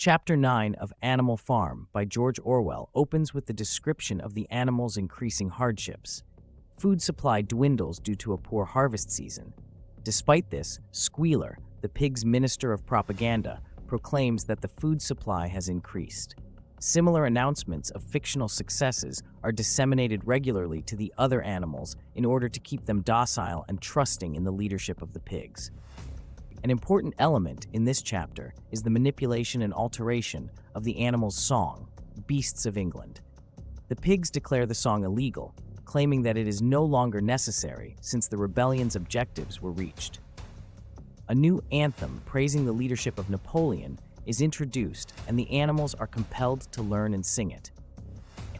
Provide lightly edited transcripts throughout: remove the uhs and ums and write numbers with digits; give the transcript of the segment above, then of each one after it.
Chapter 9 of Animal Farm by George Orwell opens with the description of the animals' increasing hardships. Food supply dwindles due to a poor harvest season. Despite this, Squealer, the pig's minister of propaganda, proclaims that the food supply has increased. Similar announcements of fictional successes are disseminated regularly to the other animals in order to keep them docile and trusting in the leadership of the pigs. An important element in this chapter is the manipulation and alteration of the animal's song, Beasts of England. The pigs declare the song illegal, claiming that it is no longer necessary since the rebellion's objectives were reached. A new anthem praising the leadership of Napoleon is introduced, and the animals are compelled to learn and sing it.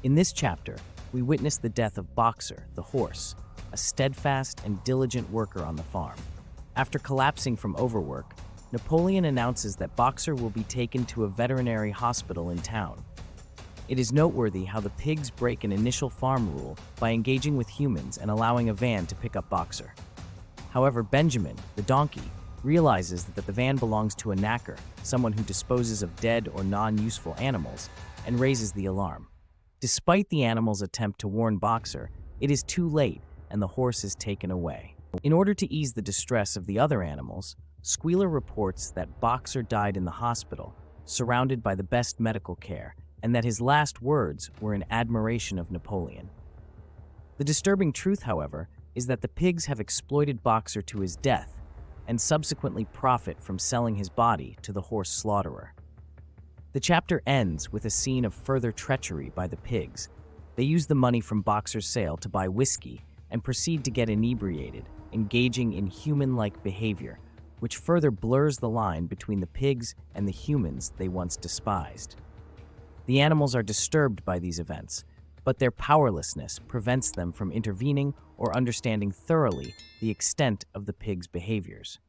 In this chapter, we witness the death of Boxer, the horse, a steadfast and diligent worker on the farm. After collapsing from overwork, Napoleon announces that Boxer will be taken to a veterinary hospital in town. It is noteworthy how the pigs break an initial farm rule by engaging with humans and allowing a van to pick up Boxer. However, Benjamin, the donkey, realizes that the van belongs to a knacker, someone who disposes of dead or non-useful animals, and raises the alarm. Despite the animal's attempt to warn Boxer, it is too late and the horse is taken away. In order to ease the distress of the other animals, Squealer reports that Boxer died in the hospital, surrounded by the best medical care, and that his last words were in admiration of Napoleon. The disturbing truth, however, is that the pigs have exploited Boxer to his death and subsequently profit from selling his body to the horse slaughterer. The chapter ends with a scene of further treachery by the pigs. They use the money from Boxer's sale to buy whiskey and proceed to get inebriated, engaging in human-like behavior, which further blurs the line between the pigs and the humans they once despised. The animals are disturbed by these events, but their powerlessness prevents them from intervening or understanding thoroughly the extent of the pigs' behaviors.